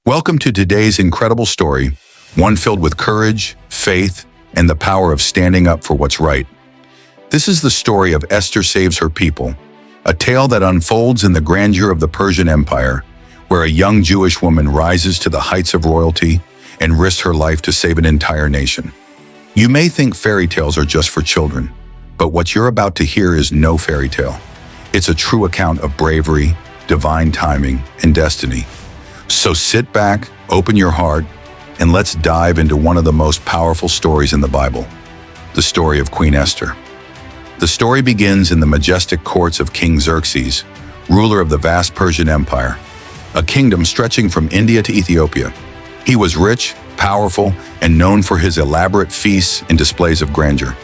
Welcome to today's incredible story, one filled with courage, faith, and the power of standing up for what's right. This is the story of Esther Saves Her People, a tale that unfolds in the grandeur of the Persian Empire, where a young Jewish woman rises to the heights of royalty and risks her life to save an entire nation. You may think fairy tales are just for children, but what you're about to hear is no fairy tale. It's a true account of bravery, divine timing, and destiny. So sit back, open your heart, and let's dive into one of the most powerful stories in the Bible, the story of Queen Esther. The story begins in the majestic courts of King Xerxes, ruler of the vast Persian Empire, a kingdom stretching from India to Ethiopia. He was rich, powerful, and known for his elaborate feasts and displays of grandeur.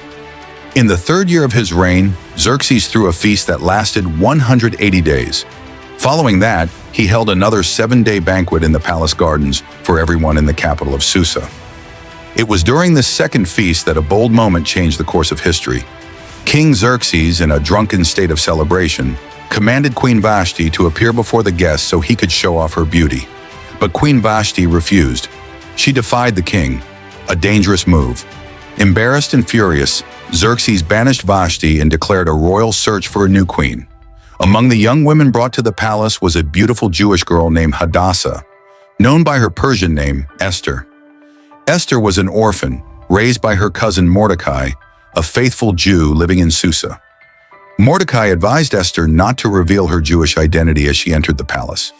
In the third year of his reign, Xerxes threw a feast that lasted 180 days. Following that, he held another 7-day banquet in the palace gardens for everyone in the capital of Susa. It was during this second feast that a bold moment changed the course of history. King Xerxes, in a drunken state of celebration, commanded Queen Vashti to appear before the guests so he could show off her beauty. But Queen Vashti refused. She defied the king, a dangerous move. Embarrassed and furious, Xerxes banished Vashti and declared a royal search for a new queen. Among the young women brought to the palace was a beautiful Jewish girl named Hadassah, known by her Persian name, Esther. Esther was an orphan, raised by her cousin Mordecai, a faithful Jew living in Susa. Mordecai advised Esther not to reveal her Jewish identity as she entered the palace.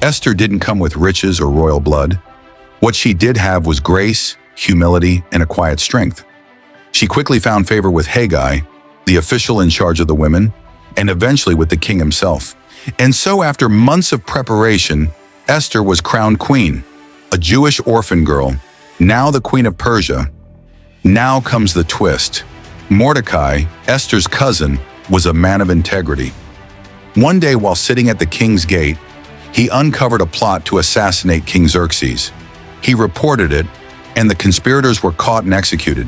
Esther didn't come with riches or royal blood. What she did have was grace, humility, and a quiet strength. She quickly found favor with Haggai, the official in charge of the women, and eventually with the king himself. And so after months of preparation, Esther was crowned queen, a Jewish orphan girl, now the queen of Persia. Now comes the twist. Mordecai, Esther's cousin, was a man of integrity. One day while sitting at the king's gate, he uncovered a plot to assassinate King Xerxes. He reported it, and the conspirators were caught and executed.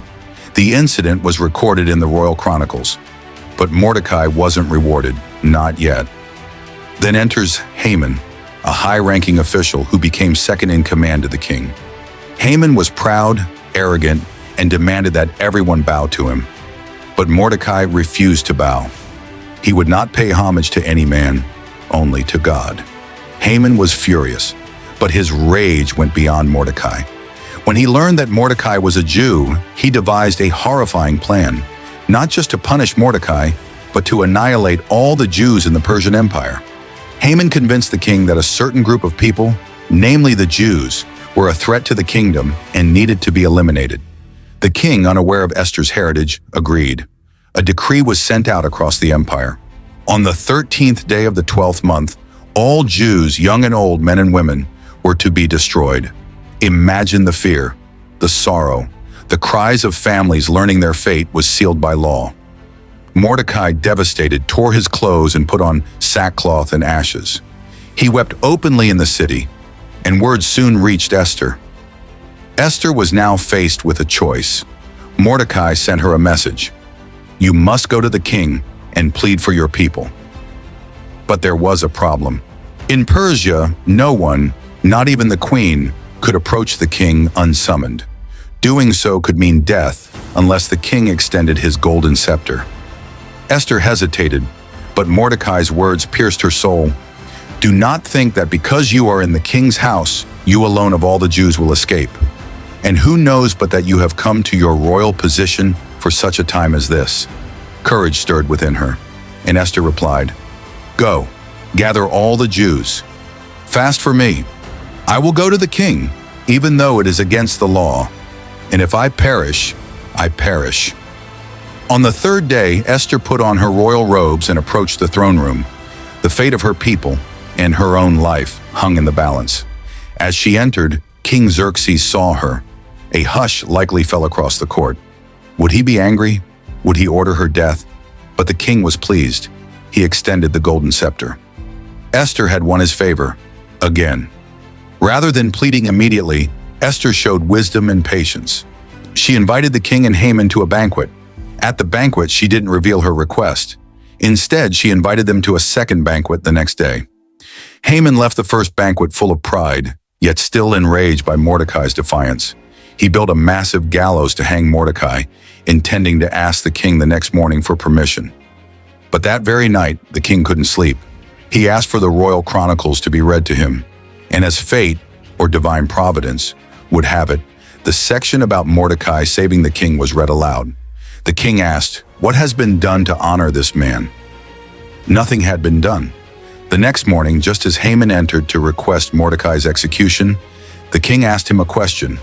The incident was recorded in the royal chronicles. But Mordecai wasn't rewarded, not yet. Then enters Haman, a high-ranking official who became second in command to the king. Haman was proud, arrogant, and demanded that everyone bow to him. But Mordecai refused to bow. He would not pay homage to any man, only to God. Haman was furious, but his rage went beyond Mordecai. When he learned that Mordecai was a Jew, he devised a horrifying plan, not just to punish Mordecai, but to annihilate all the Jews in the Persian Empire. Haman convinced the king that a certain group of people, namely the Jews, were a threat to the kingdom and needed to be eliminated. The king, unaware of Esther's heritage, agreed. A decree was sent out across the empire. On the 13th day of the 12th month, all Jews, young and old, men and women, were to be destroyed. Imagine the fear, the sorrow, the cries of families learning their fate was sealed by law. Mordecai, devastated, tore his clothes and put on sackcloth and ashes. He wept openly in the city, and word soon reached Esther. Esther was now faced with a choice. Mordecai sent her a message. You must go to the king and plead for your people. But there was a problem. In Persia, no one, not even the queen, could approach the king unsummoned. Doing so could mean death unless the king extended his golden scepter. Esther hesitated, but Mordecai's words pierced her soul. Do not think that because you are in the king's house, you alone of all the Jews will escape. And who knows but that you have come to your royal position for such a time as this? Courage stirred within her, and Esther replied, Go, gather all the Jews. Fast for me. I will go to the king, even though it is against the law. And if I perish, I perish. On the third day, Esther put on her royal robes and approached the throne room. The fate of her people and her own life hung in the balance. As she entered, King Xerxes saw her. A hush likely fell across the court. Would he be angry? Would he order her death? But the king was pleased. He extended the golden scepter. Esther had won his favor, again. Rather than pleading immediately, Esther showed wisdom and patience. She invited the king and Haman to a banquet. At the banquet, she didn't reveal her request. Instead, she invited them to a second banquet the next day. Haman left the first banquet full of pride, Yet still enraged by Mordecai's defiance, he built a massive gallows to hang Mordecai, intending to ask the king the next morning for permission. But that very night, the king couldn't sleep. He asked for the royal chronicles to be read to him, and as fate, or divine providence, would have it, the section about Mordecai saving the king was read aloud. The king asked, "What has been done to honor this man?" Nothing had been done. The next morning, just as Haman entered to request Mordecai's execution, the king asked him a question.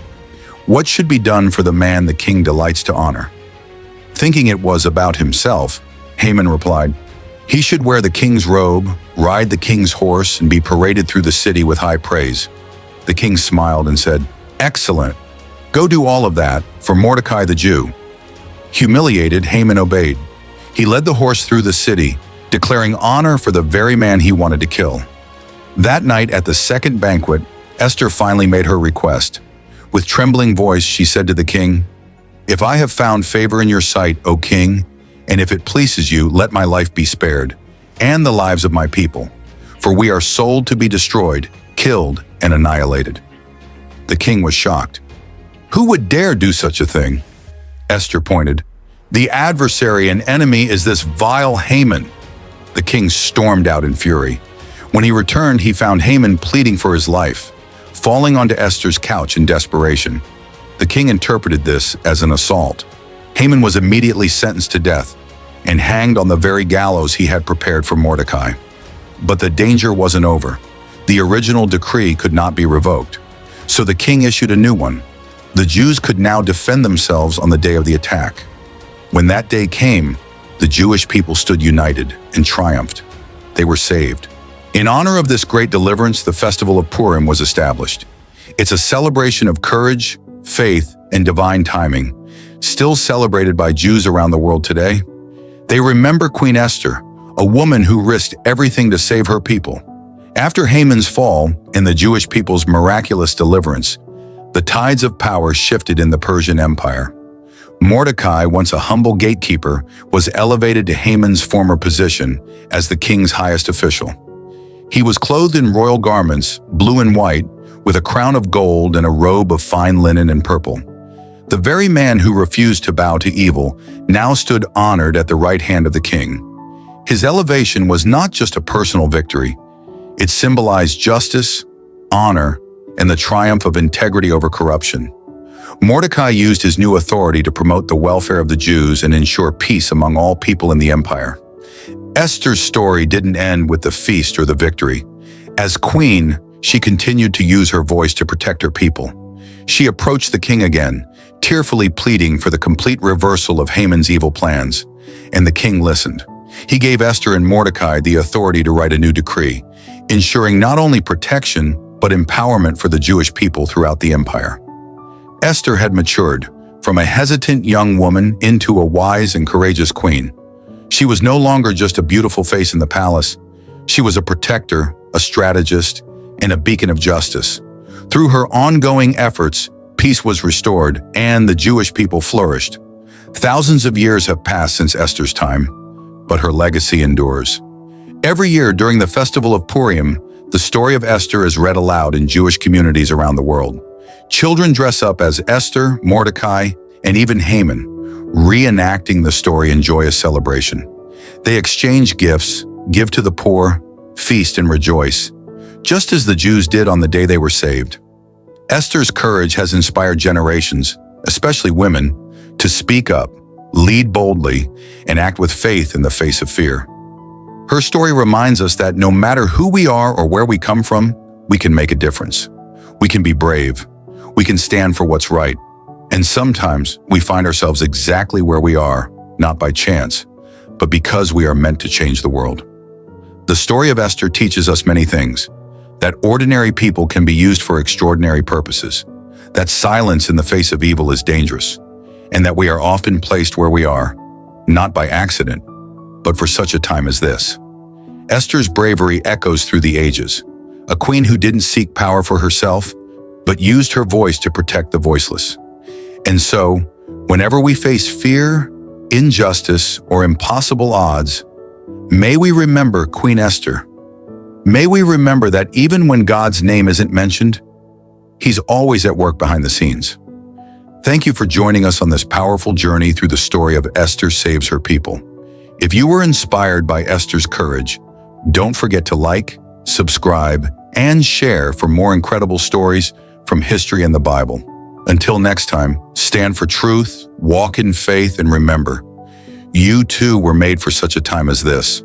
What should be done for the man the king delights to honor? Thinking it was about himself, Haman replied, "He should wear the king's robe, ride the king's horse, and be paraded through the city with high praise." The king smiled and said, "Excellent. Go do all of that for Mordecai the Jew." Humiliated, Haman obeyed. He led the horse through the city, declaring honor for the very man he wanted to kill. That night at the second banquet, Esther finally made her request. With trembling voice, she said to the king, "If I have found favor in your sight, O king, and if it pleases you, let my life be spared, and the lives of my people, for we are sold to be destroyed, killed, and annihilated." The king was shocked. Who would dare do such a thing? Esther pointed. "The adversary and enemy is this vile Haman." The king stormed out in fury. When he returned, he found Haman pleading for his life, falling onto Esther's couch in desperation. The king interpreted this as an assault. Haman was immediately sentenced to death and hanged on the very gallows he had prepared for Mordecai. But the danger wasn't over. The original decree could not be revoked. So the king issued a new one. The Jews could now defend themselves on the day of the attack. When that day came, the Jewish people stood united and triumphed. They were saved. In honor of this great deliverance, the festival of Purim was established. It's a celebration of courage, faith, and divine timing, still celebrated by Jews around the world today. They remember Queen Esther, a woman who risked everything to save her people. After Haman's fall and the Jewish people's miraculous deliverance, the tides of power shifted in the Persian Empire. Mordecai, once a humble gatekeeper, was elevated to Haman's former position as the king's highest official. He was clothed in royal garments, blue and white, with a crown of gold and a robe of fine linen and purple. The very man who refused to bow to evil now stood honored at the right hand of the king. His elevation was not just a personal victory. It symbolized justice, honor, and the triumph of integrity over corruption. Mordecai used his new authority to promote the welfare of the Jews and ensure peace among all people in the empire. Esther's story didn't end with the feast or the victory. As queen, she continued to use her voice to protect her people. She approached the king again, tearfully pleading for the complete reversal of Haman's evil plans. And the king listened. He gave Esther and Mordecai the authority to write a new decree, ensuring not only protection, but empowerment for the Jewish people throughout the empire. Esther had matured from a hesitant young woman into a wise and courageous queen. She was no longer just a beautiful face in the palace. She was a protector, a strategist, and a beacon of justice. Through her ongoing efforts, peace was restored and the Jewish people flourished. Thousands of years have passed since Esther's time, but her legacy endures. Every year during the festival of Purim, the story of Esther is read aloud in Jewish communities around the world. Children dress up as Esther, Mordecai, and even Haman, reenacting the story in joyous celebration. They exchange gifts, give to the poor, feast and rejoice, just as the Jews did on the day they were saved. Esther's courage has inspired generations, especially women, to speak up, lead boldly, and act with faith in the face of fear. Her story reminds us that no matter who we are or where we come from, we can make a difference. We can be brave. We can stand for what's right. And sometimes we find ourselves exactly where we are, not by chance, but because we are meant to change the world. The story of Esther teaches us many things: that ordinary people can be used for extraordinary purposes, that silence in the face of evil is dangerous, and that we are often placed where we are, not by accident, but for such a time as this. Esther's bravery echoes through the ages, a queen who didn't seek power for herself, but used her voice to protect the voiceless. And so, whenever we face fear, injustice, or impossible odds, may we remember Queen Esther. May we remember that even when God's name isn't mentioned, He's always at work behind the scenes. Thank you for joining us on this powerful journey through the story of Esther Saves Her People. If you were inspired by Esther's courage, don't forget to like, subscribe, and share for more incredible stories from history and the Bible. Until next time, stand for truth, walk in faith, and remember, you too were made for such a time as this.